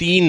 3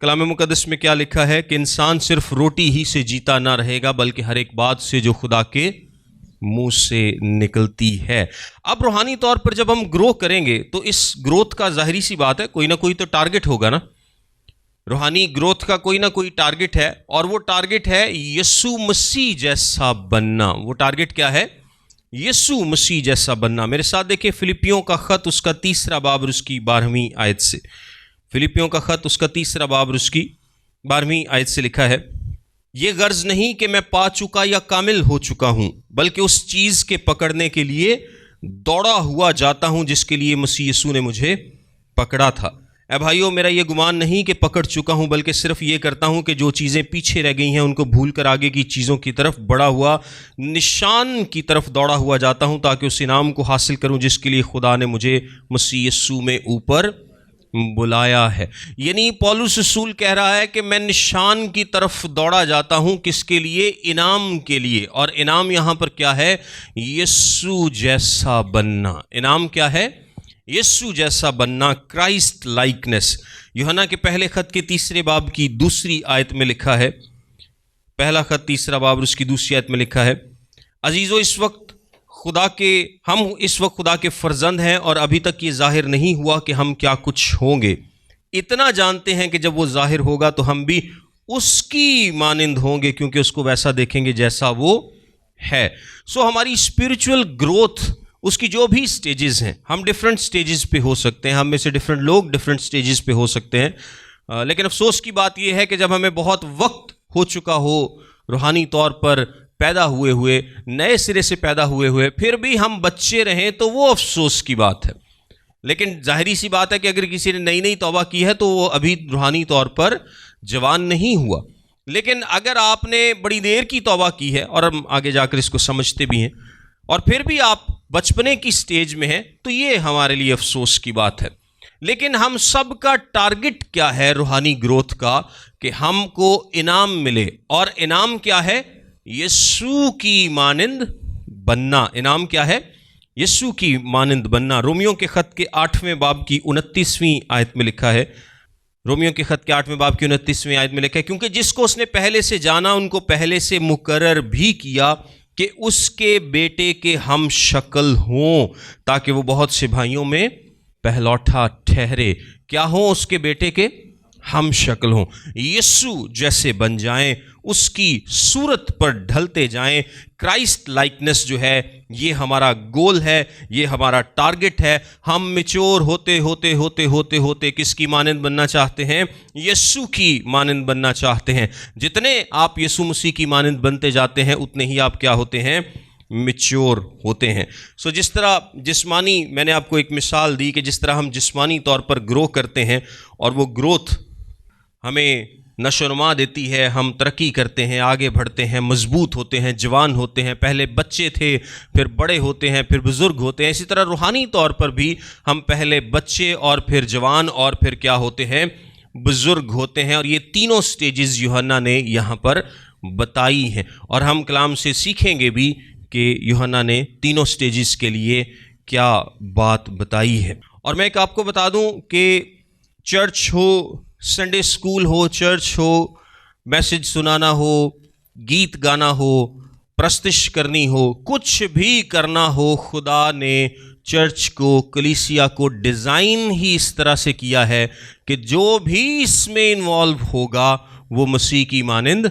کلام مقدس میں کیا لکھا ہے کہ انسان صرف روٹی ہی سے جیتا نہ رہے گا بلکہ ہر ایک بات سے جو خدا کے منہ سے نکلتی ہے۔ اب روحانی طور پر جب ہم گرو کریں گے تو اس گروتھ کا ظاہری سی بات ہے کوئی نہ کوئی تو ٹارگٹ ہوگا نا، روحانی گروتھ کا کوئی نہ کوئی ٹارگٹ ہے، اور وہ ٹارگٹ ہے یسوع مسیح جیسا بننا۔ وہ ٹارگٹ کیا ہے؟ یسوع مسیح جیسا بننا۔ میرے ساتھ دیکھیں فلپیوں کا خط اس کا 3 باب اور اس کی 12ویں آیت سے، فلپیوں کا خط اس کا 3 باب اور اس کی 12ویں آیت سے لکھا ہے، یہ غرض نہیں کہ میں پا چکا یا کامل ہو چکا ہوں، بلکہ اس چیز کے پکڑنے کے لیے دوڑا ہوا جاتا ہوں جس کے لیے مسیح یسوع نے مجھے پکڑا تھا۔ اے بھائیو، میرا یہ گمان نہیں کہ پکڑ چکا ہوں، بلکہ صرف یہ کرتا ہوں کہ جو چیزیں پیچھے رہ گئی ہیں ان کو بھول کر آگے کی چیزوں کی طرف بڑھا ہوا نشان کی طرف دوڑا ہوا جاتا ہوں، تاکہ اس انعام کو حاصل کروں جس کے لیے خدا نے مجھے مسیح یسوع میں اوپر بلایا ہے۔ یعنی پولس رسول کہہ رہا ہے کہ میں نشان کی طرف دوڑا جاتا ہوں، کس کے لیے؟ انعام کے لیے۔ اور انعام یہاں پر کیا ہے؟ یسوع جیسا بننا۔ انعام کیا ہے؟ یسوع جیسا بننا، کرائسٹ لائکنس۔ یوحنا کے پہلے خط کے 3 باب کی 2 آیت میں لکھا ہے، پہلا خط 3 باب اور اس کی 2 آیت میں لکھا ہے، عزیزو ہم اس وقت خدا کے فرزند ہیں اور ابھی تک یہ ظاہر نہیں ہوا کہ ہم کیا کچھ ہوں گے، اتنا جانتے ہیں کہ جب وہ ظاہر ہوگا تو ہم بھی اس کی مانند ہوں گے، کیونکہ اس کو ویسا دیکھیں گے جیسا وہ ہے۔ ہماری اسپرچول گروتھ، اس کی جو بھی سٹیجز ہیں، ہم ڈیفرنٹ سٹیجز پہ ہو سکتے ہیں، ہم میں سے ڈیفرنٹ لوگ ڈیفرنٹ سٹیجز پہ ہو سکتے ہیں، لیکن افسوس کی بات یہ ہے کہ جب ہمیں بہت وقت ہو چکا ہو روحانی طور پر پیدا ہوئے نئے سرے سے پیدا ہوئے پھر بھی ہم بچے رہیں تو وہ افسوس کی بات ہے۔ لیکن ظاہری سی بات ہے کہ اگر کسی نے نئی توبہ کی ہے تو وہ ابھی روحانی طور پر جوان نہیں ہوا، لیکن اگر آپ نے بڑی دیر کی توبہ کی ہے، اور ہم آگے جا کر اس کو سمجھتے بھی ہیں، اور پھر بھی آپ بچپنے کی سٹیج میں ہیں، تو یہ ہمارے لیے افسوس کی بات ہے۔ لیکن ہم سب کا ٹارگٹ کیا ہے روحانی گروتھ کا؟ کہ ہم کو انعام ملے، اور انعام کیا ہے؟ یسوع کی مانند بننا۔ انعام کیا ہے؟ یسوع کی مانند بننا۔ رومیوں کے خط کے 8ویں باب کی 29ویں آیت میں لکھا ہے، رومیوں کے خط کے 8ویں باب کی 29ویں آیت میں لکھا ہے، کیونکہ جس کو اس نے پہلے سے جانا ان کو پہلے سے مقرر بھی کیا کہ اس کے بیٹے کے ہم شکل ہوں، تاکہ وہ بہت سے بھائیوں میں پہلوٹا ٹھہرے۔ کیا ہوں؟ اس کے بیٹے کے ہم شکل ہوں، یسوع جیسے بن جائیں، اس کی صورت پر ڈھلتے جائیں۔ کرائسٹ لائکنس جو ہے یہ ہمارا گول ہے، یہ ہمارا ٹارگٹ ہے۔ ہم میچور ہوتے ہوتے ہوتے ہوتے ہوتے کس کی مانند بننا چاہتے ہیں؟ یسوع کی مانند بننا چاہتے ہیں۔ جتنے آپ یسوع مسیح کی مانند بنتے جاتے ہیں اتنے ہی آپ کیا ہوتے ہیں؟ میچور ہوتے ہیں۔ جس طرح جسمانی، میں نے آپ کو ایک مثال دی کہ جس طرح ہم جسمانی طور پر گرو کرتے ہیں اور وہ گروتھ ہمیں نشو و نما دیتی ہے، ہم ترقی کرتے ہیں، آگے بڑھتے ہیں، مضبوط ہوتے ہیں، جوان ہوتے ہیں، پہلے بچے تھے پھر بڑے ہوتے ہیں پھر بزرگ ہوتے ہیں، اسی طرح روحانی طور پر بھی ہم پہلے بچے اور پھر جوان اور پھر کیا ہوتے ہیں؟ بزرگ ہوتے ہیں۔ اور یہ تینوں سٹیجز یوحنا نے یہاں پر بتائی ہیں، اور ہم کلام سے سیکھیں گے بھی کہ یوحنا نے تینوں سٹیجز کے لیے کیا بات بتائی ہے۔ اور میں ایک آپ کو بتا دوں کہ چرچ ہو، سنڈے اسکول ہو، چرچ ہو، میسج سنانا ہو، گیت گانا ہو، پرستش کرنی ہو، کچھ بھی کرنا ہو، خدا نے چرچ کو، کلیسیا کو ڈیزائن ہی اس طرح سے کیا ہے کہ جو بھی اس میں انوالو ہوگا وہ مسیح کی مانند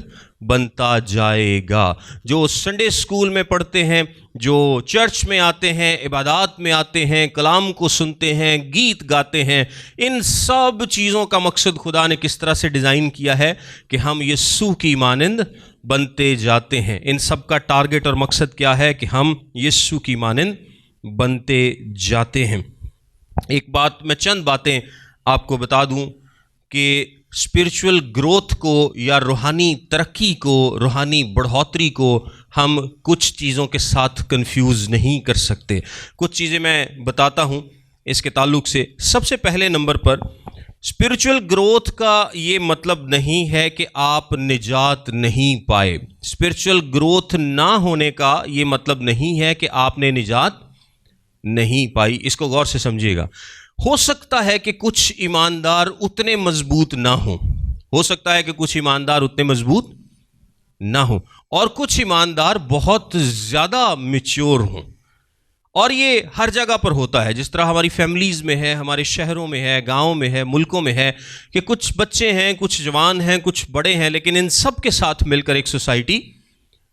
بنتا جائے گا۔ جو سنڈے اسکول میں پڑھتے ہیں، جو چرچ میں آتے ہیں، عبادات میں آتے ہیں، کلام کو سنتے ہیں، گیت گاتے ہیں، ان سب چیزوں کا مقصد خدا نے کس طرح سے ڈیزائن کیا ہے کہ ہم یسوع کی مانند بنتے جاتے ہیں۔ ان سب کا ٹارگٹ اور مقصد کیا ہے کہ ہم یسوع کی مانند بنتے جاتے ہیں۔ ایک بات، میں چند باتیں آپ کو بتا دوں کہ اسپرچول گروتھ کو یا روحانی ترقی کو، روحانی بڑھوتری کو ہم کچھ چیزوں کے ساتھ کنفیوز نہیں کر سکتے۔ کچھ چیزیں میں بتاتا ہوں اس کے تعلق سے۔ سب سے پہلے نمبر پر، اسپرچول گروتھ کا یہ مطلب نہیں ہے کہ آپ نجات نہیں پائے۔ اسپرچول گروتھ نہ ہونے کا یہ مطلب نہیں ہے کہ آپ نے نجات نہیں پائی۔ اس کو غور سے سمجھیے گا۔ ہو سکتا ہے کہ کچھ ایماندار اتنے مضبوط نہ ہوں، ہو سکتا ہے کہ کچھ ایماندار اتنے مضبوط نہ ہوں اور کچھ ایماندار بہت زیادہ میچور ہوں، اور یہ ہر جگہ پر ہوتا ہے، جس طرح ہماری فیملیز میں ہے، ہمارے شہروں میں ہے، گاؤں میں ہے، ملکوں میں ہے، کہ کچھ بچے ہیں، کچھ جوان ہیں، کچھ بڑے ہیں، لیکن ان سب کے ساتھ مل کر ایک سوسائٹی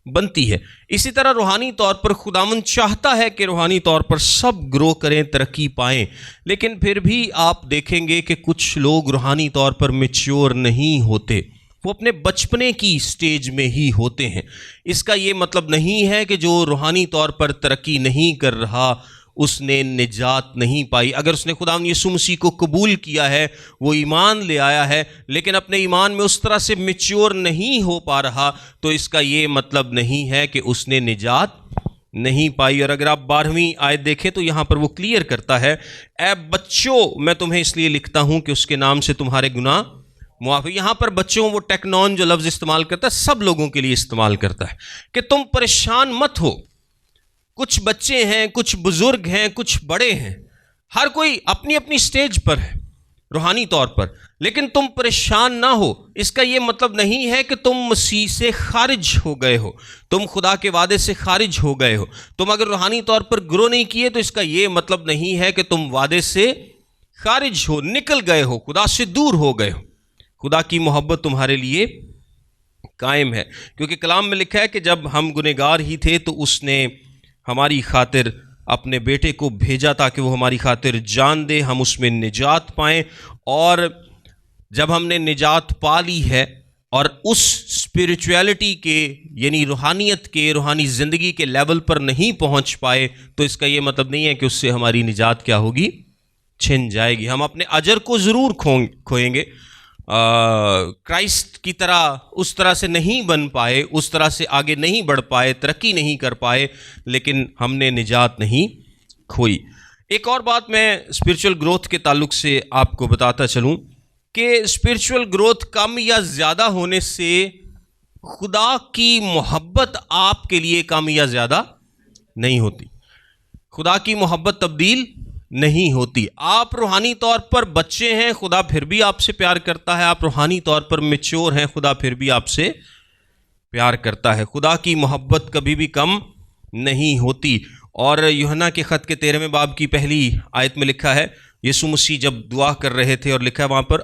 بنتی ہے۔ اسی طرح روحانی طور پر خداوند چاہتا ہے کہ روحانی طور پر سب گرو کریں، ترقی پائیں، لیکن پھر بھی آپ دیکھیں گے کہ کچھ لوگ روحانی طور پر میچور نہیں ہوتے، وہ اپنے بچپنے کی سٹیج میں ہی ہوتے ہیں۔ اس کا یہ مطلب نہیں ہے کہ جو روحانی طور پر ترقی نہیں کر رہا اس نے نجات نہیں پائی۔ اگر اس نے خداوند یسوع مسیح کو قبول کیا ہے، وہ ایمان لے آیا ہے، لیکن اپنے ایمان میں اس طرح سے میچور نہیں ہو پا رہا، تو اس کا یہ مطلب نہیں ہے کہ اس نے نجات نہیں پائی۔ اور اگر آپ 12ویں آیت دیکھیں تو یہاں پر وہ کلیئر کرتا ہے، اے بچوں میں تمہیں اس لیے لکھتا ہوں کہ اس کے نام سے تمہارے گناہ معاف۔ یہاں پر بچوں، وہ ٹیکنون جو لفظ استعمال کرتا ہے سب لوگوں کے لیے استعمال کرتا ہے کہ تم پریشان مت ہو۔ کچھ بچے ہیں، کچھ بزرگ ہیں، کچھ بڑے ہیں، ہر کوئی اپنی اپنی سٹیج پر ہے روحانی طور پر، لیکن تم پریشان نہ ہو۔ اس کا یہ مطلب نہیں ہے کہ تم مسیح سے خارج ہو گئے ہو، تم خدا کے وعدے سے خارج ہو گئے ہو۔ تم اگر روحانی طور پر گرو نہیں کیے تو اس کا یہ مطلب نہیں ہے کہ تم وعدے سے خارج ہو، نکل گئے ہو، خدا سے دور ہو گئے ہو۔ خدا کی محبت تمہارے لیے قائم ہے، کیونکہ کلام میں لکھا ہے کہ جب ہم گنہگار ہی تھے تو اس نے ہماری خاطر اپنے بیٹے کو بھیجا تاکہ وہ ہماری خاطر جان دے، ہم اس میں نجات پائیں۔ اور جب ہم نے نجات پا لی ہے اور اس اسپریچویلٹی کے یعنی روحانیت کے، روحانی زندگی کے لیول پر نہیں پہنچ پائے، تو اس کا یہ مطلب نہیں ہے کہ اس سے ہماری نجات کیا ہوگی، چھن جائے گی۔ ہم اپنے اجر کو ضرور کھوئیں گے، کرائسٹ کی طرح اس طرح سے نہیں بن پائے، اس طرح سے آگے نہیں بڑھ پائے، ترقی نہیں کر پائے، لیکن ہم نے نجات نہیں کھوئی۔ ایک اور بات میں اسپرچول گروتھ کے تعلق سے آپ کو بتاتا چلوں کہ اسپرچول گروتھ کم یا زیادہ ہونے سے خدا کی محبت آپ کے لیے کم یا زیادہ نہیں ہوتی، خدا کی محبت تبدیل نہیں ہوتی۔ آپ روحانی طور پر بچے ہیں، خدا پھر بھی آپ سے پیار کرتا ہے۔ آپ روحانی طور پر میچور ہیں، خدا پھر بھی آپ سے پیار کرتا ہے۔ خدا کی محبت کبھی بھی کم نہیں ہوتی۔ اور یوحنا کے خط کے 13ویں باب کی پہلی آیت میں لکھا ہے، یسوع مسیح جب دعا کر رہے تھے، اور لکھا ہے وہاں پر،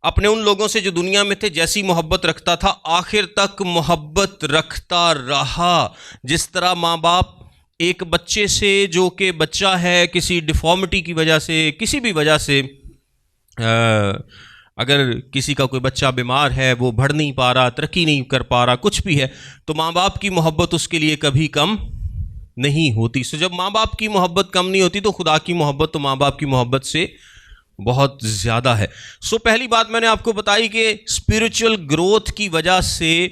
اپنے ان لوگوں سے جو دنیا میں تھے جیسی محبت رکھتا تھا آخر تک محبت رکھتا رہا۔ جس طرح ماں باپ ایک بچے سے جو کہ بچہ ہے کسی ڈیفارمٹی کی وجہ سے، کسی بھی وجہ سے، اگر کسی کا کوئی بچہ بیمار ہے، وہ بڑھ نہیں پا رہا، ترقی نہیں کر پا رہا، کچھ بھی ہے، تو ماں باپ کی محبت اس کے لیے کبھی کم نہیں ہوتی۔ سو جب ماں باپ کی محبت کم نہیں ہوتی تو خدا کی محبت تو ماں باپ کی محبت سے بہت زیادہ ہے۔ سو پہلی بات میں نے آپ کو بتائی کہ اسپرچول گروتھ کی وجہ سے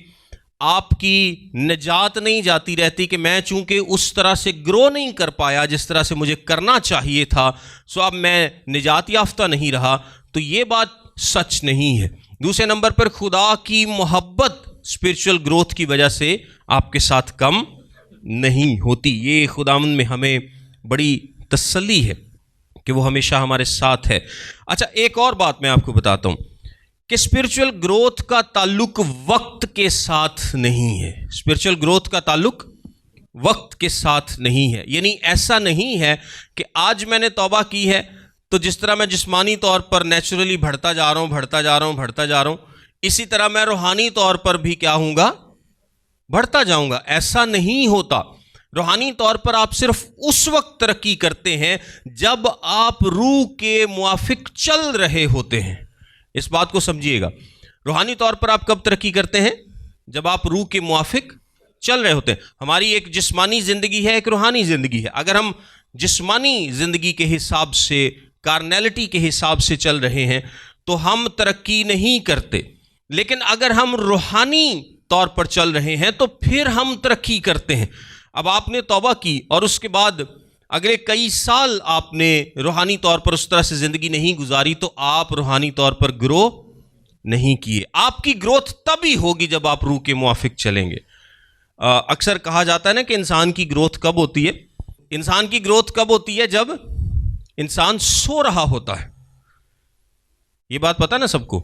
آپ کی نجات نہیں جاتی رہتی کہ میں چونکہ اس طرح سے گرو نہیں کر پایا جس طرح سے مجھے کرنا چاہیے تھا، سو اب میں نجات یافتہ نہیں رہا، تو یہ بات سچ نہیں ہے۔ دوسرے نمبر پر خدا کی محبت اسپرچول گروتھ کی وجہ سے آپ کے ساتھ کم نہیں ہوتی۔ یہ خداوند میں ہمیں بڑی تسلی ہے کہ وہ ہمیشہ ہمارے ساتھ ہے۔ اچھا، ایک اور بات میں آپ کو بتاتا ہوں کہ اسپرچول گروتھ کا تعلق وقت کے ساتھ نہیں ہے۔ اسپرچول گروتھ کا تعلق وقت کے ساتھ نہیں ہے، یعنی ایسا نہیں ہے کہ آج میں نے توبہ کی ہے تو جس طرح میں جسمانی طور پر نیچرلی بڑھتا جا رہا ہوں، اسی طرح میں روحانی طور پر بھی کیا ہوں گا، بڑھتا جاؤں گا۔ ایسا نہیں ہوتا۔ روحانی طور پر آپ صرف اس وقت ترقی کرتے ہیں جب آپ روح کے موافق چل رہے ہوتے ہیں۔ اس بات کو سمجھیے گا، روحانی طور پر آپ کب ترقی کرتے ہیں؟ جب آپ روح کے موافق چل رہے ہوتے ہیں۔ ہماری ایک جسمانی زندگی ہے، ایک روحانی زندگی ہے۔ اگر ہم جسمانی زندگی کے حساب سے، کارنیلٹی کے حساب سے چل رہے ہیں تو ہم ترقی نہیں کرتے، لیکن اگر ہم روحانی طور پر چل رہے ہیں تو پھر ہم ترقی کرتے ہیں۔ اب آپ نے توبہ کی اور اس کے بعد اگلے کئی سال آپ نے روحانی طور پر اس طرح سے زندگی نہیں گزاری تو آپ روحانی طور پر گرو نہیں کیے۔ آپ کی گروتھ تبھی ہوگی جب آپ روح کے موافق چلیں گے۔ اکثر کہا جاتا ہے نا کہ انسان کی گروتھ کب ہوتی ہے؟ انسان کی گروتھ کب ہوتی ہے؟ جب انسان سو رہا ہوتا ہے۔ یہ بات پتہ نا سب کو؟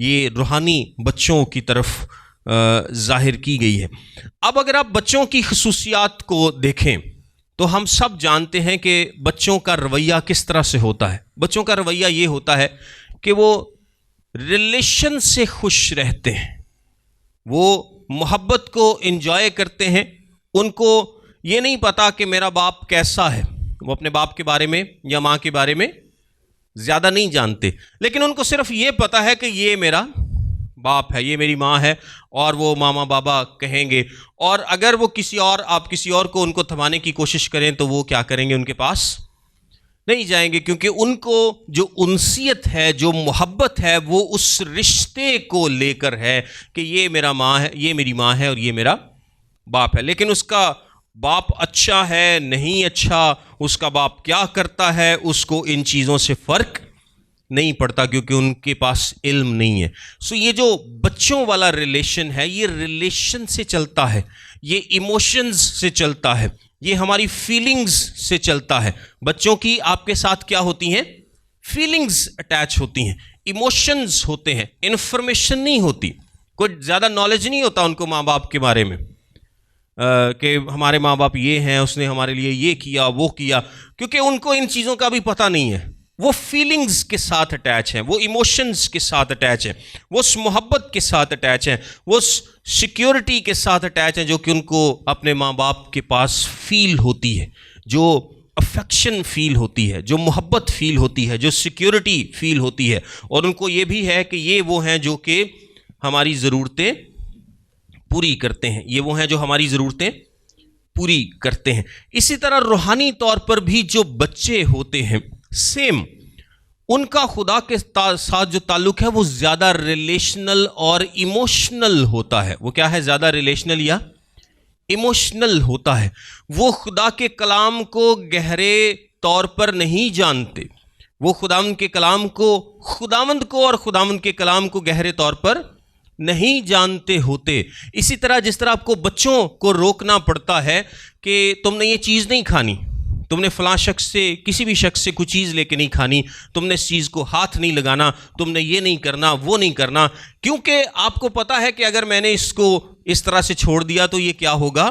یہ روحانی بچوں کی طرف ظاہر کی گئی ہے۔ اب اگر آپ بچوں کی خصوصیات کو دیکھیں تو ہم سب جانتے ہیں کہ بچوں کا رویہ کس طرح سے ہوتا ہے۔ بچوں کا رویہ یہ ہوتا ہے کہ وہ ریلیشن سے خوش رہتے ہیں، وہ محبت کو انجوائے کرتے ہیں۔ ان کو یہ نہیں پتا کہ میرا باپ کیسا ہے، وہ اپنے باپ کے بارے میں یا ماں کے بارے میں زیادہ نہیں جانتے، لیکن ان کو صرف یہ پتا ہے کہ یہ میرا باپ ہے، یہ میری ماں ہے، اور وہ ماما بابا کہیں گے۔ اور اگر وہ آپ کسی اور کو ان کو تھمانے کی کوشش کریں تو وہ کیا کریں گے؟ ان کے پاس نہیں جائیں گے، کیونکہ ان کو جو انسیت ہے، جو محبت ہے، وہ اس رشتے کو لے کر ہے کہ یہ میری ماں ہے اور یہ میرا باپ ہے۔ لیکن اس کا باپ اچھا ہے نہیں اچھا، اس کا باپ کیا کرتا ہے، اس کو ان چیزوں سے فرق نہیں پڑتا، کیونکہ ان کے پاس علم نہیں ہے۔ یہ جو بچوں والا ریلیشن ہے، یہ ریلیشن سے چلتا ہے، یہ ایموشنز سے چلتا ہے، یہ ہماری فیلنگز سے چلتا ہے۔ بچوں کی آپ کے ساتھ کیا ہوتی ہیں؟ فیلنگز اٹیچ ہوتی ہیں، ایموشنز ہوتے ہیں، انفارمیشن نہیں ہوتی، کوئی زیادہ نالج نہیں ہوتا ان کو ماں باپ کے بارے میں کہ ہمارے ماں باپ یہ ہیں، اس نے ہمارے لیے یہ کیا وہ کیا، کیونکہ ان کو ان چیزوں کا بھی پتہ نہیں ہے۔ وہ فیلنگز کے ساتھ اٹیچ ہیں، وہ ایموشنز کے ساتھ اٹیچ ہیں، وہ اس محبت کے ساتھ اٹیچ ہیں، وہ اس سیکیورٹی کے ساتھ اٹیچ ہیں جو کہ ان کو اپنے ماں باپ کے پاس فیل ہوتی ہے، جو افیکشن فیل ہوتی ہے، جو محبت فیل ہوتی ہے، جو سیکیورٹی فیل ہوتی ہے، اور ان کو یہ بھی ہے کہ یہ وہ ہیں جو کہ ہماری ضرورتیں پوری کرتے ہیں، یہ وہ ہیں جو ہماری ضرورتیں پوری کرتے ہیں۔ اسی طرح روحانی طور پر بھی جو بچے ہوتے ہیں، سیم ان کا خدا کے ساتھ جو تعلق ہے وہ زیادہ ریلیشنل اور ایموشنل ہوتا ہے۔ وہ کیا ہے؟ زیادہ ریلیشنل یا ایموشنل ہوتا ہے۔ وہ خدا کے کلام کو گہرے طور پر نہیں جانتے، وہ خداوند کے کلام کو، خداوند کو اور خداوند کے کلام کو گہرے طور پر نہیں جانتے ہوتے۔ اسی طرح جس طرح آپ کو بچوں کو روکنا پڑتا ہے کہ تم نے یہ چیز نہیں کھانی، تم نے فلاں شخص سے، کسی بھی شخص سے کوئی چیز لے کے نہیں کھانی، تم نے اس چیز کو ہاتھ نہیں لگانا، تم نے یہ نہیں کرنا وہ نہیں کرنا، کیونکہ آپ کو پتا ہے کہ اگر میں نے اس کو اس طرح سے چھوڑ دیا تو یہ کیا ہوگا؟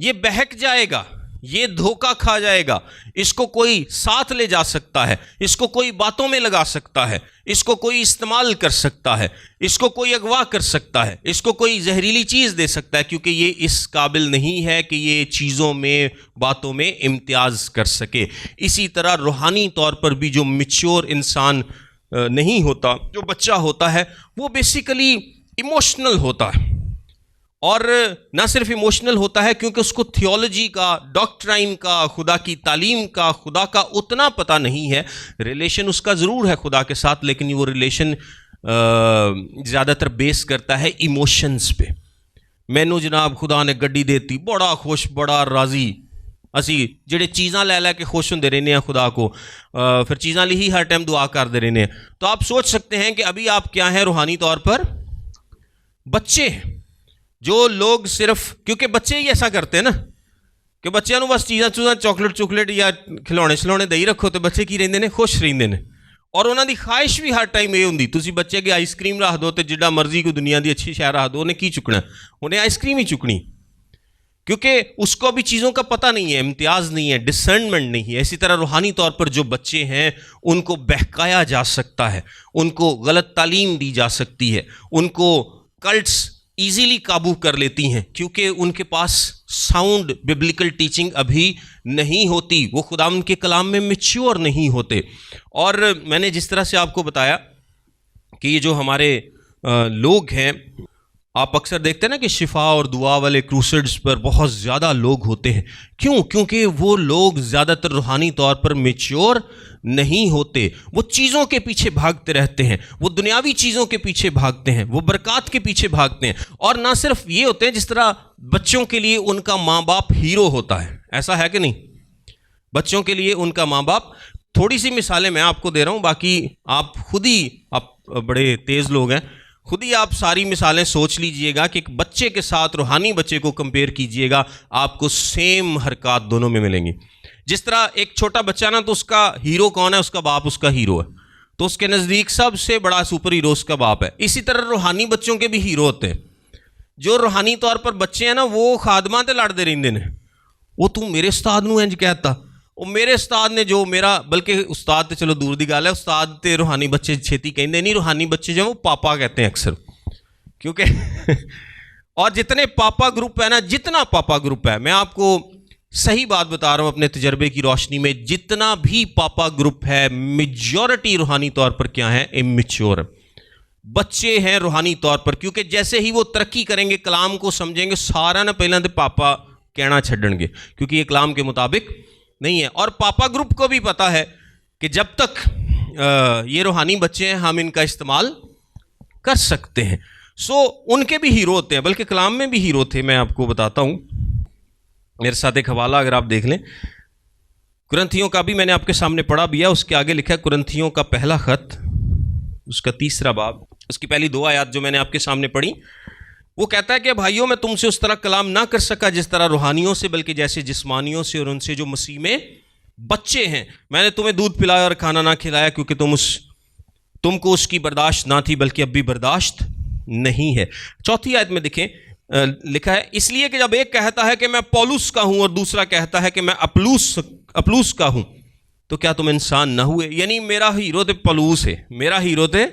یہ بہک جائے گا، یہ دھوکہ کھا جائے گا، اس کو کوئی ساتھ لے جا سکتا ہے، اس کو کوئی باتوں میں لگا سکتا ہے، اس کو کوئی استعمال کر سکتا ہے، اس کو کوئی اغوا کر سکتا ہے، اس کو کوئی زہریلی چیز دے سکتا ہے، کیونکہ یہ اس قابل نہیں ہے کہ یہ چیزوں میں، باتوں میں امتیاز کر سکے۔ اسی طرح روحانی طور پر بھی جو میچور انسان نہیں ہوتا، جو بچہ ہوتا ہے، وہ بیسیکلی ایموشنل ہوتا ہے، اور نہ صرف ایموشنل ہوتا ہے کیونکہ اس کو تھیولوجی کا، ڈاکٹرائن کا، خدا کی تعلیم کا، خدا کا اتنا پتہ نہیں ہے۔ ریلیشن اس کا ضرور ہے خدا کے ساتھ، لیکن وہ ریلیشن زیادہ تر بیس کرتا ہے ایموشنز پہ۔ مینو جناب خدا نے گڈی دیتی، بڑا خوش، بڑا راضی، اسی جڑے چیزاں لے لے کے خوش ہوندے رہنے ہیں خدا کو، پھر چیزاں لی ہی ہر ٹائم دعا کرتے رہنے ہیں۔ تو آپ سوچ سکتے ہیں کہ ابھی آپ کیا ہیں روحانی طور پر؟ بچے ہیں۔ جو لوگ صرف، کیونکہ بچے ہی ایسا کرتے ہیں نا کہ بچیاں نو بس چیزاں چاکلیٹ یا کھلونے دے رکھو تو بچے کی رہندے نے؟ خوش رہندے نے، اور انہاں دی خواہش بھی ہر ٹائم یہ ہوندی تسی بچے کے آئس کریم رکھ دو تے جڈا مرضی کوئی دنیا دی اچھی شے رکھ دو، انہیں کی چکنا؟ انہیں آئس کریم ہی چکنی، کیونکہ اس کو بھی چیزوں کا پتہ نہیں ہے، امتیاز نہیں ہے، ڈسرنمنٹ نہیں ہے۔ اسی طرح روحانی طور پر جو بچے ہیں ان کو بہکایا جا سکتا ہے، ان کو غلط تعلیم دی جا سکتی ہے، ان کو کلٹس ایزیلی قابو کر لیتی ہیں، کیونکہ ان کے پاس ساؤنڈ ببلیکل ٹیچنگ ابھی نہیں ہوتی، وہ خداوند کے کلام میں میچور نہیں ہوتے۔ اور میں نے جس طرح سے آپ کو بتایا کہ یہ جو ہمارے لوگ ہیں، آپ اکثر دیکھتے ہیں نا کہ شفا اور دعا والے کروسیڈز پر بہت زیادہ لوگ ہوتے ہیں۔ کیوں؟ کیونکہ وہ لوگ زیادہ تر روحانی طور پر میچور نہیں ہوتے، وہ چیزوں کے پیچھے بھاگتے رہتے ہیں، وہ دنیاوی چیزوں کے پیچھے بھاگتے ہیں، وہ برکات کے پیچھے بھاگتے ہیں۔ اور نہ صرف یہ ہوتے ہیں، جس طرح بچوں کے لیے ان کا ماں باپ ہیرو ہوتا ہے، ایسا ہے کہ نہیں؟ بچوں کے لیے ان کا ماں باپ، تھوڑی سی مثالیں میں آپ کو دے رہا ہوں، باقی آپ خود ہی، آپ بڑے تیز لوگ ہیں، خود ہی آپ ساری مثالیں سوچ لیجئے گا کہ ایک بچے کے ساتھ روحانی بچے کو کمپیئر کیجئے گا، آپ کو سیم حرکات دونوں میں ملیں گی۔ جس طرح ایک چھوٹا بچہ نا، تو اس کا ہیرو کون ہے؟ اس کا باپ اس کا ہیرو ہے۔ تو اس کے نزدیک سب سے بڑا سپر ہیرو اس کا باپ ہے. اسی طرح روحانی بچوں کے بھی ہیرو ہوتے ہیں. جو روحانی طور پر بچے ہیں نا وہ خادماں تے لڑتے رہندے نے, وہ تو میرے استاد نو انج کہتا, وہ میرے استاد نے جو میرا, بلکہ استاد تے چلو دور دی گل ہے, استاد تے روحانی بچے چھیتی کہندے نہیں, روحانی بچے جو وہ پاپا کہتے ہیں اکثر, کیونکہ اور جتنے پاپا گروپ ہے نا, جتنا پاپا گروپ ہے, میں آپ کو صحیح بات بتا رہا ہوں اپنے تجربے کی روشنی میں, جتنا بھی پاپا گروپ ہے میجورٹی روحانی طور پر کیا ہے, امیچور بچے ہیں روحانی طور پر. کیونکہ جیسے ہی وہ ترقی کریں گے, کلام کو سمجھیں گے, سارا نہ پہلے تو پاپا کہنا چھڈن گے, کیونکہ یہ کلام کے مطابق نہیں ہے. اور پاپا گروپ کو بھی پتا ہے کہ جب تک یہ روحانی بچے ہیں ہم ان کا استعمال کر سکتے ہیں. سو ان کے بھی ہیرو ہوتے ہیں, بلکہ کلام میں بھی ہیرو تھے. میں آپ کو بتاتا ہوں, میرے ساتھ ایک حوالہ اگر آپ دیکھ لیں, کرنتھیوں کا بھی میں نے آپ کے سامنے پڑھا بھی ہے. اس کے آگے لکھا ہے کرنتھیوں کا پہلا خط, اس کا 3 باب, اس کی پہلی 2 آیات جو میں نے آپ کے سامنے پڑھی, وہ کہتا ہے کہ بھائیوں میں تم سے اس طرح کلام نہ کر سکا جس طرح روحانیوں سے, بلکہ جیسے جسمانیوں سے, اور ان سے جو مسیح میں بچے ہیں. میں نے تمہیں دودھ پلایا اور کھانا نہ کھلایا, کیونکہ تم کو اس کی برداشت نہ تھی, بلکہ اب بھی برداشت نہیں ہے. 4 آیت میں دیکھیں لکھا ہے, اس لیے کہ جب ایک کہتا ہے کہ میں پولس کا ہوں اور دوسرا کہتا ہے کہ میں اپلوس کا ہوں, تو کیا تم انسان نہ ہوئے. یعنی میرا ہیرو تے پولس ہے, میرا ہیرو تے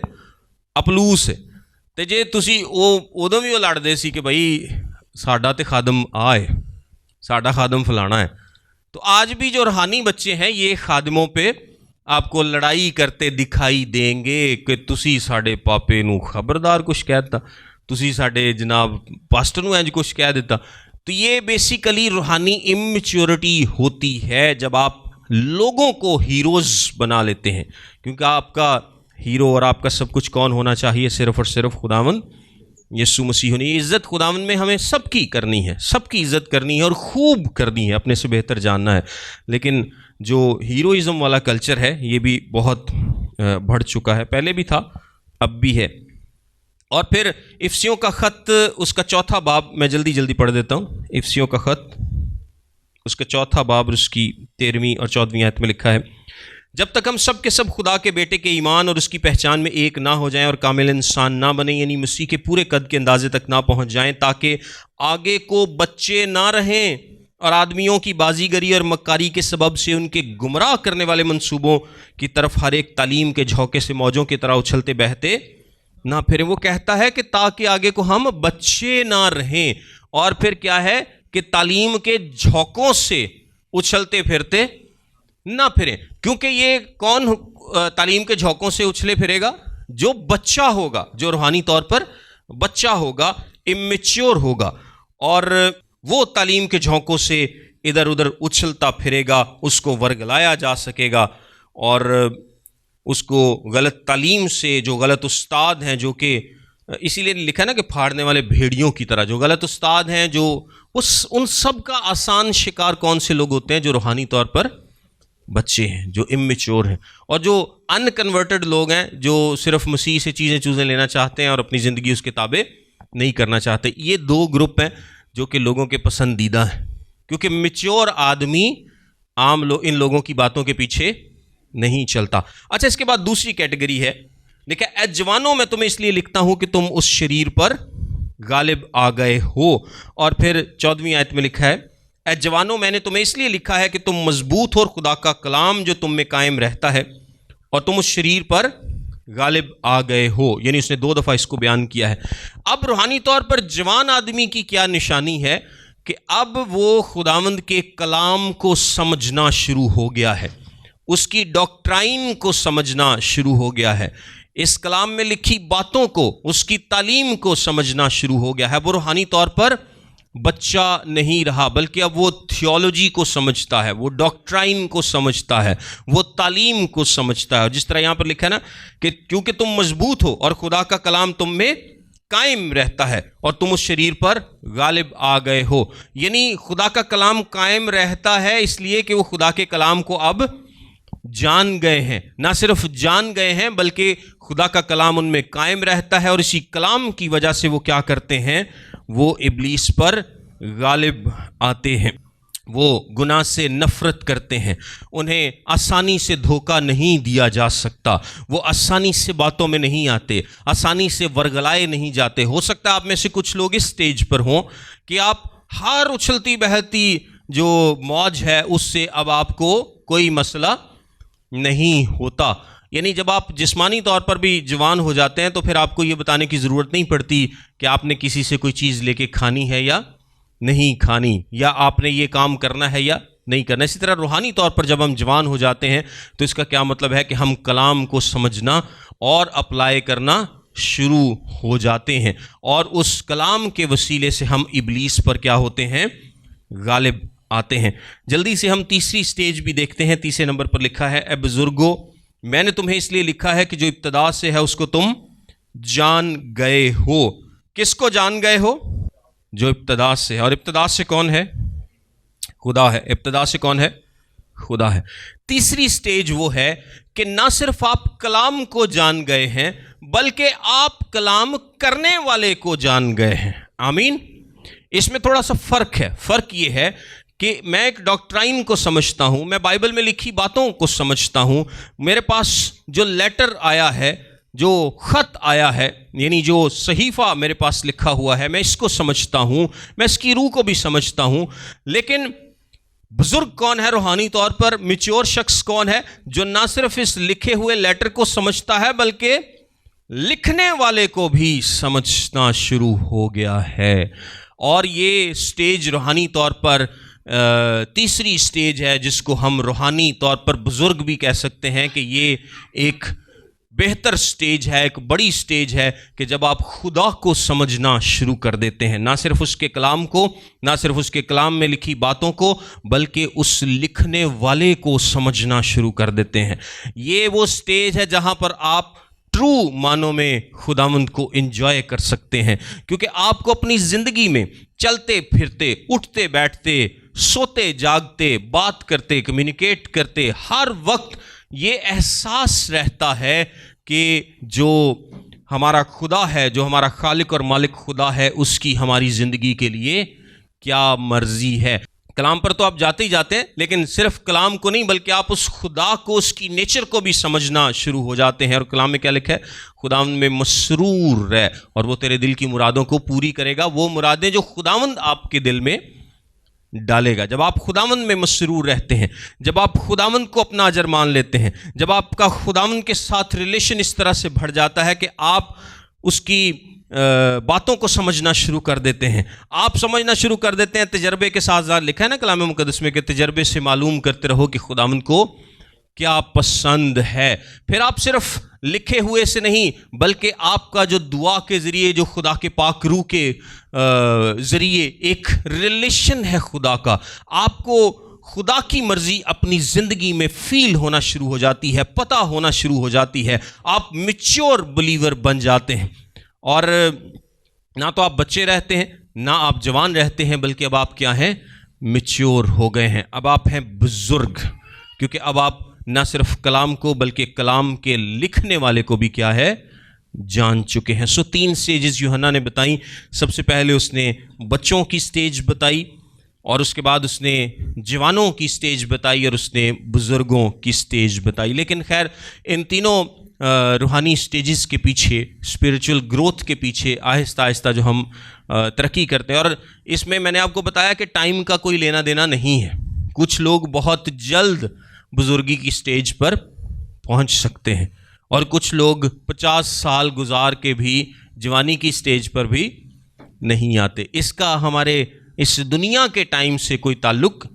اپلوس ہے. تے جے تسی ادوں بھی وہ لڑتے سی کہ بھائی ساڈا تے خادم آئے, ساڈا خادم فلانا ہے, تو آج بھی جو روحانی بچے ہیں یہ خادموں پہ آپ کو لڑائی کرتے دکھائی دیں گے کہ تسی ساڈے پاپے نو خبردار کچھ کہہ دیتا, تسی ساڈے جناب پاسٹر نو انج کچھ کہہ دیتا. تو یہ بیسیکلی روحانی اممیچورٹی ہوتی ہے جب آپ لوگوں کو ہیروز بنا لیتے ہیں. کیونکہ آپ کا ہیرو اور آپ کا سب کچھ کون ہونا چاہیے, صرف اور صرف خداوند یسوع مسیح ہونی. عزت خداوند میں ہمیں سب کی کرنی ہے, سب کی عزت کرنی ہے اور خوب کرنی ہے, اپنے سے بہتر جاننا ہے. لیکن جو ہیروئزم والا کلچر ہے یہ بھی بہت بڑھ چکا ہے, پہلے بھی تھا اب بھی ہے. اور پھر افسیوں کا خط اس کا 4 باب, میں جلدی پڑھ دیتا ہوں. افسیوں کا خط اس کا 4 باب اس کی 13ویں اور 14ویں آیت میں لکھا ہے, جب تک ہم سب کے سب خدا کے بیٹے کے ایمان اور اس کی پہچان میں ایک نہ ہو جائیں اور کامل انسان نہ بنیں, یعنی مسیح کے پورے قد کے اندازے تک نہ پہنچ جائیں, تاکہ آگے کو بچے نہ رہیں اور آدمیوں کی بازیگری اور مکاری کے سبب سے ان کے گمراہ کرنے والے منصوبوں کی طرف ہر ایک تعلیم کے جھونکے سے موجوں کی طرح اچھلتے بہتے نہ پھریں. وہ کہتا ہے کہ تاکہ آگے کو ہم بچے نہ رہیں, اور پھر کیا ہے کہ تعلیم کے جھونکوں سے اچھلتے پھرتے نہ پھریں. کیونکہ یہ کون تعلیم کے جھونکوں سے اچھلے پھرے گا؟ جو بچہ ہوگا, جو روحانی طور پر بچہ ہوگا, امیچور ہوگا, اور وہ تعلیم کے جھونکوں سے ادھر ادھر اچھلتا پھرے گا, اس کو ورگلایا جا سکے گا, اور اس کو غلط تعلیم سے, جو غلط استاد ہیں, جو کہ اسی لیے لکھا نا کہ پھاڑنے والے بھیڑیوں کی طرح, جو غلط استاد ہیں, جو ان سب کا آسان شکار کون سے لوگ ہوتے ہیں؟ جو روحانی طور پر بچے ہیں, جو امیچور ہیں, اور جو ان کنورٹڈ لوگ ہیں, جو صرف مسیح سے چیزیں لینا چاہتے ہیں اور اپنی زندگی اس کے تابع نہیں کرنا چاہتے. یہ 2 گروپ ہیں جو کہ لوگوں کے پسندیدہ ہیں, کیونکہ میچور آدمی عام ان لوگوں کی باتوں کے پیچھے نہیں چلتا. اچھا, اس کے بعد دوسری کیٹیگری ہے, دیکھیں, اے جوانوں میں تمہیں اس لیے لکھتا ہوں کہ تم اس شریر پر غالب آ گئے ہو. اور پھر 14ویں آیت میں لکھا ہے, اے جوانوں میں نے تمہیں اس لیے لکھا ہے کہ تم مضبوط ہو اور خدا کا کلام جو تم میں قائم رہتا ہے, اور تم اس شریر پر غالب آ گئے ہو. یعنی اس نے 2 دفعہ اس کو بیان کیا ہے. اب روحانی طور پر جوان آدمی کی کیا نشانی ہے کہ اب وہ خداوند کے کلام کو سمجھنا شروع ہو گیا ہے, اس کی ڈاکٹرائن کو سمجھنا شروع ہو گیا ہے, اس کلام میں لکھی باتوں کو, اس کی تعلیم کو سمجھنا شروع ہو گیا ہے. وہ روحانی طور پر بچہ نہیں رہا, بلکہ اب وہ تھیولوجی کو سمجھتا ہے, وہ ڈاکٹرائن کو سمجھتا ہے, وہ تعلیم کو سمجھتا ہے. جس طرح یہاں پر لکھا ہے نا کہ کیونکہ تم مضبوط ہو اور خدا کا کلام تم میں قائم رہتا ہے اور تم اس شریر پر غالب آ گئے ہو. یعنی خدا کا کلام قائم رہتا ہے اس لیے کہ وہ خدا کے کلام کو اب جان گئے ہیں. نہ صرف جان گئے ہیں بلکہ خدا کا کلام ان میں قائم رہتا ہے, اور اسی کلام کی وجہ سے وہ کیا کرتے ہیں؟ وہ ابلیس پر غالب آتے ہیں. وہ گناہ سے نفرت کرتے ہیں، انہیں آسانی سے دھوکہ نہیں دیا جا سکتا، وہ آسانی سے باتوں میں نہیں آتے، آسانی سے ورگلائے نہیں جاتے۔ ہو سکتا ہے آپ میں سے کچھ لوگ اس سٹیج پر ہوں کہ آپ ہر اچھلتی بہتی جو موج ہے اس سے اب آپ کو کوئی مسئلہ نہیں ہوتا، یعنی جب آپ جسمانی طور پر بھی جوان ہو جاتے ہیں تو پھر آپ کو یہ بتانے کی ضرورت نہیں پڑتی کہ آپ نے کسی سے کوئی چیز لے کے کھانی ہے یا نہیں کھانی، یا آپ نے یہ کام کرنا ہے یا نہیں کرنا۔ اسی طرح روحانی طور پر جب ہم جوان ہو جاتے ہیں تو اس کا کیا مطلب ہے کہ ہم کلام کو سمجھنا اور اپلائی کرنا شروع ہو جاتے ہیں، اور اس کلام کے وسیلے سے ہم ابلیس پر کیا ہوتے ہیں؟ غالب آتے ہیں۔ جلدی سے ہم تیسری سٹیج بھی دیکھتے ہیں۔ تیسرے نمبر پر لکھا ہے، اے بزرگو میں نے تمہیں اس لیے لکھا ہے کہ جو ابتدا سے ہے اس کو تم جان گئے ہو۔ کس کو جان گئے ہو؟ جو ابتدا سے ہے، اور ابتدا سے کون ہے؟ خدا ہے۔ ابتدا سے کون ہے؟ خدا ہے۔ تیسری سٹیج وہ ہے کہ نہ صرف آپ کلام کو جان گئے ہیں بلکہ آپ کلام کرنے والے کو جان گئے ہیں۔ آمین۔ اس میں تھوڑا سا فرق ہے۔ فرق یہ ہے کہ میں ایک ڈاکٹرائن کو سمجھتا ہوں، میں بائبل میں لکھی باتوں کو سمجھتا ہوں، میرے پاس جو لیٹر آیا ہے، جو خط آیا ہے، یعنی جو صحیفہ میرے پاس لکھا ہوا ہے، میں اس کو سمجھتا ہوں، میں اس کی روح کو بھی سمجھتا ہوں۔ لیکن بزرگ کون ہے روحانی طور پر؟ میچور شخص کون ہے؟ جو نہ صرف اس لکھے ہوئے لیٹر کو سمجھتا ہے بلکہ لکھنے والے کو بھی سمجھنا شروع ہو گیا ہے۔ اور یہ سٹیج روحانی طور پر تیسری سٹیج ہے جس کو ہم روحانی طور پر بزرگ بھی کہہ سکتے ہیں کہ یہ ایک بہتر سٹیج ہے، ایک بڑی سٹیج ہے کہ جب آپ خدا کو سمجھنا شروع کر دیتے ہیں، نہ صرف اس کے کلام کو، نہ صرف اس کے کلام میں لکھی باتوں کو، بلکہ اس لکھنے والے کو سمجھنا شروع کر دیتے ہیں۔ یہ وہ سٹیج ہے جہاں پر آپ ٹرو معنوں میں خداوند کو انجوائے کر سکتے ہیں، کیونکہ آپ کو اپنی زندگی میں چلتے پھرتے، اٹھتے بیٹھتے، سوتے جاگتے، بات کرتے، کمیونیکیٹ کرتے، ہر وقت یہ احساس رہتا ہے کہ جو ہمارا خدا ہے، جو ہمارا خالق اور مالک خدا ہے، اس کی ہماری زندگی کے لیے کیا مرضی ہے۔ کلام پر تو آپ جاتے ہی جاتے ہیں، لیکن صرف کلام کو نہیں بلکہ آپ اس خدا کو، اس کی نیچر کو بھی سمجھنا شروع ہو جاتے ہیں۔ اور کلام میں کیا لکھا ہے؟ خداوند میں مسرور ہے اور وہ تیرے دل کی مرادوں کو پوری کرے گا۔ وہ مرادیں جو خداوند آپ کے دل میں ڈالے گا۔ جب آپ خداوند میں مسرور رہتے ہیں، جب آپ خداوند کو اپنا اجر مان لیتے ہیں، جب آپ کا خداوند کے ساتھ ریلیشن اس طرح سے بڑھ جاتا ہے کہ آپ اس کی باتوں کو سمجھنا شروع کر دیتے ہیں، آپ سمجھنا شروع کر دیتے ہیں تجربے کے ساتھ۔ لکھا ہے نا کلام مقدس میں کہ تجربے سے معلوم کرتے رہو کہ خداوند کو کیا پسند ہے۔ پھر آپ صرف لکھے ہوئے سے نہیں بلکہ آپ کا جو دعا کے ذریعے، جو خدا کے پاک روح کے ذریعے ایک ریلیشن ہے خدا کا، آپ کو خدا کی مرضی اپنی زندگی میں فیل ہونا شروع ہو جاتی ہے، پتہ ہونا شروع ہو جاتی ہے۔ آپ میچور بلیور بن جاتے ہیں، اور نہ تو آپ بچے رہتے ہیں، نہ آپ جوان رہتے ہیں، بلکہ اب آپ کیا ہیں؟ میچور ہو گئے ہیں۔ اب آپ ہیں بزرگ، کیونکہ اب آپ نہ صرف کلام کو بلکہ کلام کے لکھنے والے کو بھی کیا ہے؟ جان چکے ہیں۔ سو 3 سٹیجز یوحنا نے بتائیں۔ سب سے پہلے اس نے بچوں کی سٹیج بتائی، اور اس کے بعد اس نے جوانوں کی سٹیج بتائی، اور اس نے بزرگوں کی سٹیج بتائی۔ لیکن خیر، ان تینوں روحانی سٹیجز کے پیچھے، اسپریچول گروتھ کے پیچھے آہستہ آہستہ جو ہم ترقی کرتے ہیں، اور اس میں نے آپ کو بتایا کہ ٹائم کا کوئی لینا دینا نہیں ہے۔ کچھ لوگ بہت جلد بزرگی کی سٹیج پر پہنچ سکتے ہیں، اور کچھ لوگ 50 سال گزار کے بھی جوانی کی سٹیج پر بھی نہیں آتے۔ اس کا ہمارے اس دنیا کے ٹائم سے کوئی تعلق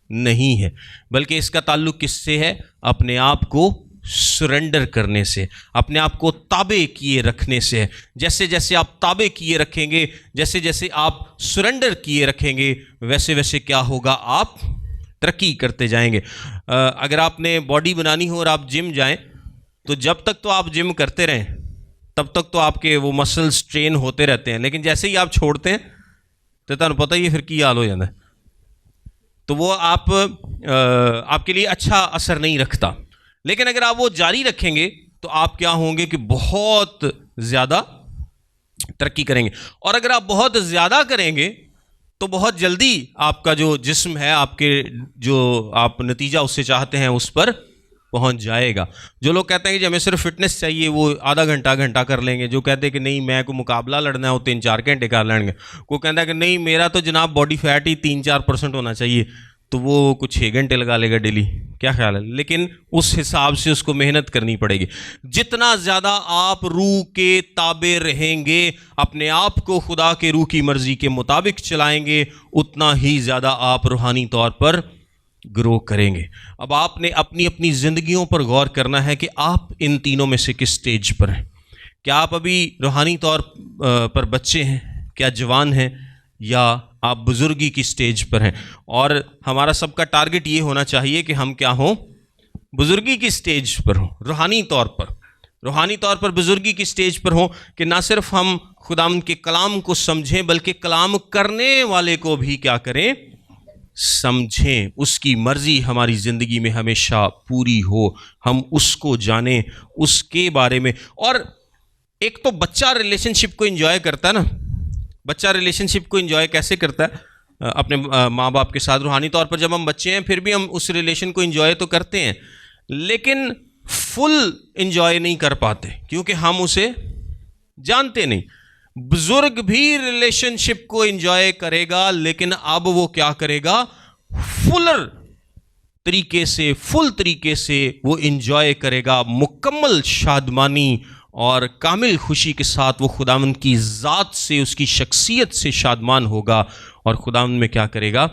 نہیں ہے، بلکہ اس کا تعلق کس سے ہے؟ اپنے آپ کو سرنڈر کرنے سے، اپنے آپ کو تابع کیے رکھنے سے۔ جیسے جیسے آپ تابع کیے رکھیں گے، جیسے جیسے آپ سرنڈر کیے رکھیں گے، ویسے ویسے کیا ہوگا؟ آپ ترقی کرتے جائیں گے۔ اگر آپ نے باڈی بنانی ہو اور آپ جم جائیں تو جب تک تو آپ جم کرتے رہیں تب تک تو آپ کے وہ مسلز ٹرین ہوتے رہتے ہیں، لیکن جیسے ہی آپ چھوڑتے ہیں تو تمہیں پتہ ہی ہے پھر کی حال ہو جاتا ہے، تو وہ آپ کے لیے اچھا اثر نہیں رکھتا۔ لیکن اگر آپ وہ جاری رکھیں گے تو آپ کیا ہوں گے کہ بہت زیادہ ترقی کریں گے، اور اگر آپ بہت زیادہ کریں گے تو بہت جلدی آپ کا جو جسم ہے، آپ کے جو آپ نتیجہ اس سے چاہتے ہیں اس پر پہنچ جائے گا۔ جو لوگ کہتے ہیں کہ ہمیں صرف فٹنس چاہیے، وہ آدھا گھنٹہ کر لیں گے۔ جو کہتے ہیں کہ نہیں میں کو مقابلہ لڑنا ہے، وہ 3-4 گھنٹے کر لیں گے۔ کوئی کہتا ہے کہ نہیں میرا تو جناب باڈی فیٹ ہی 3-4% ہونا چاہیے، تو وہ کچھ 6 گھنٹے لگا لے گا ڈیلی۔ کیا خیال ہے؟ لیکن اس حساب سے اس کو محنت کرنی پڑے گی۔ جتنا زیادہ آپ روح کے تابع رہیں گے، اپنے آپ کو خدا کے روح کی مرضی کے مطابق چلائیں گے، اتنا ہی زیادہ آپ روحانی طور پر گرو کریں گے۔ اب آپ نے اپنی زندگیوں پر غور کرنا ہے کہ آپ ان تینوں میں سے کس سٹیج پر ہیں۔ کیا آپ ابھی روحانی طور پر بچے ہیں؟ کیا جوان ہیں؟ یا آپ بزرگی کی سٹیج پر ہیں؟ اور ہمارا سب کا ٹارگٹ یہ ہونا چاہیے کہ ہم کیا ہوں؟ بزرگی کی سٹیج پر ہوں، روحانی طور پر بزرگی کی سٹیج پر ہوں، کہ نہ صرف ہم خداوند کے کلام کو سمجھیں بلکہ کلام کرنے والے کو بھی کیا کریں؟ سمجھیں۔ اس کی مرضی ہماری زندگی میں ہمیشہ پوری ہو، ہم اس کو جانیں، اس کے بارے میں۔ اور ایک تو بچہ ریلیشن شپ کو انجوائے کرتا ہے نا۔ بچہ ریلیشن شپ کو انجوائے کیسے کرتا ہے؟ اپنے ماں باپ کے ساتھ۔ روحانی طور پر جب ہم بچے ہیں پھر بھی ہم اس ریلیشن کو انجوائے تو کرتے ہیں، لیکن فل انجوائے نہیں کر پاتے کیونکہ ہم اسے جانتے نہیں۔ بزرگ بھی ریلیشن شپ کو انجوائے کرے گا، لیکن اب وہ کیا کرے گا؟ فل طریقے سے وہ انجوائے کرے گا، مکمل شادمانی اور کامل خوشی کے ساتھ وہ خداوند کی ذات سے، اس کی شخصیت سے شادمان ہوگا، اور خداوند میں کیا کرے گا؟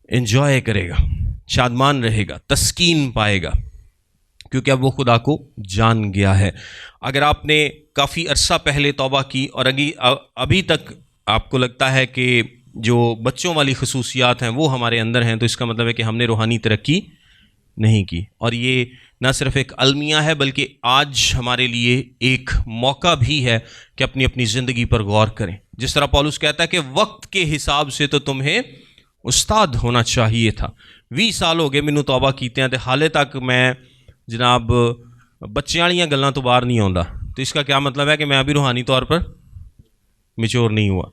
انجوائے کرے گا، شادمان رہے گا، تسکین پائے گا، کیونکہ اب وہ خدا کو جان گیا ہے۔ اگر آپ نے کافی عرصہ پہلے توبہ کی اور ابھی تک آپ کو لگتا ہے کہ جو بچوں والی خصوصیات ہیں وہ ہمارے اندر ہیں، تو اس کا مطلب ہے کہ ہم نے روحانی ترقی نہیں کی۔ اور یہ نہ صرف ایک المیہ ہے بلکہ آج ہمارے لیے ایک موقع بھی ہے کہ اپنی زندگی پر غور کریں۔ جس طرح پولس کہتا ہے کہ وقت کے حساب سے تو تمہیں استاد ہونا چاہیے تھا۔ 20 سال ہو گئے مینوں توبہ کیتے ہیں، تے حالے تک میں جناب بچیاں والیاں گلاں تو باہر نہیں آوندا۔ تو اس کا کیا مطلب ہے؟ کہ میں ابھی روحانی طور پر میچور نہیں ہوا۔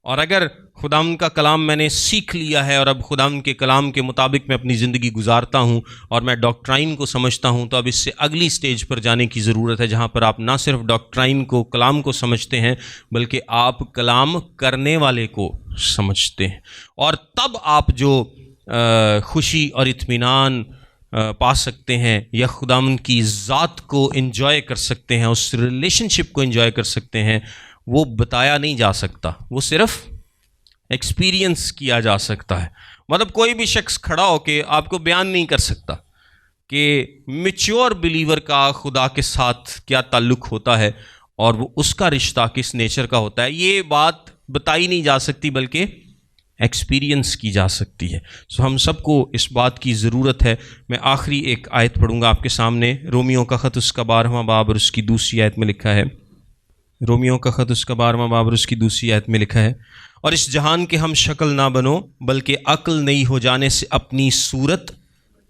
اور اگر خداوند کا کلام میں نے سیکھ لیا ہے اور اب خداوند کے کلام کے مطابق میں اپنی زندگی گزارتا ہوں اور میں ڈاکٹرائن کو سمجھتا ہوں، تو اب اس سے اگلی سٹیج پر جانے کی ضرورت ہے، جہاں پر آپ نہ صرف ڈاکٹرائن کو، کلام کو سمجھتے ہیں، بلکہ آپ کلام کرنے والے کو سمجھتے ہیں۔ اور تب آپ جو خوشی اور اطمینان پا سکتے ہیں، یا خداوند کی ذات کو انجوائے کر سکتے ہیں، اس ریلیشن شپ کو انجوائے کر سکتے ہیں، وہ بتایا نہیں جا سکتا، وہ صرف ایکسپیرینس کیا جا سکتا ہے۔ مطلب کوئی بھی شخص کھڑا ہو کے آپ کو بیان نہیں کر سکتا کہ میچور بلیور کا خدا کے ساتھ کیا تعلق ہوتا ہے اور وہ اس کا رشتہ کس نیچر کا ہوتا ہے۔ یہ بات بتائی نہیں جا سکتی بلکہ ایکسپیرینس کی جا سکتی ہے۔ سو ہم سب کو اس بات کی ضرورت ہے۔ میں آخری ایک آیت پڑھوں گا آپ کے سامنے، رومیوں کا خط اس کا 12واں باب اور اس کی دوسری آیت میں لکھا ہے۔ رومیوں کا خط اس کا 12واں باب اور اس کی دوسری آیت میں لکھا ہے، اور اس جہان کے ہم شکل نہ بنو بلکہ عقل نئی ہو جانے سے اپنی صورت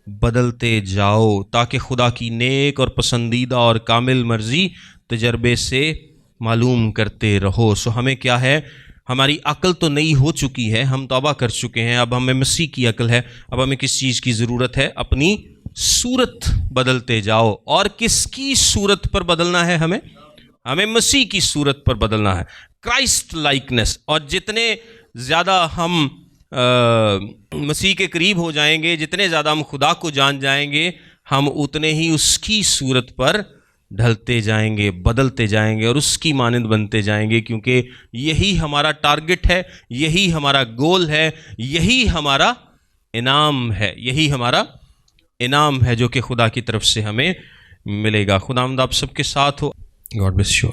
بدلتے جاؤ، تاکہ خدا کی نیک اور پسندیدہ اور کامل مرضی تجربے سے معلوم کرتے رہو۔ سو ہمیں کیا ہے؟ ہماری عقل تو نئی ہو چکی ہے، ہم توبہ کر چکے ہیں، اب ہمیں مسیح کی عقل ہے۔ اب ہمیں کس چیز کی ضرورت ہے؟ اپنی صورت بدلتے جاؤ۔ اور کس کی صورت پر بدلنا ہے؟ ہمیں مسیح کی صورت پر بدلنا ہے، کرائسٹ لائکنس۔ اور جتنے زیادہ ہم مسیح کے قریب ہو جائیں گے، جتنے زیادہ ہم خدا کو جان جائیں گے، ہم اتنے ہی اس کی صورت پر ڈھلتے جائیں گے، بدلتے جائیں گے اور اس کی مانند بنتے جائیں گے، کیونکہ یہی ہمارا ٹارگٹ ہے، یہی ہمارا گول ہے، یہی ہمارا انعام ہے، یہی ہمارا انعام ہے جو کہ خدا کی طرف سے ہمیں ملے گا۔ خداوند آپ سب کے ساتھ ہو۔ God bless you.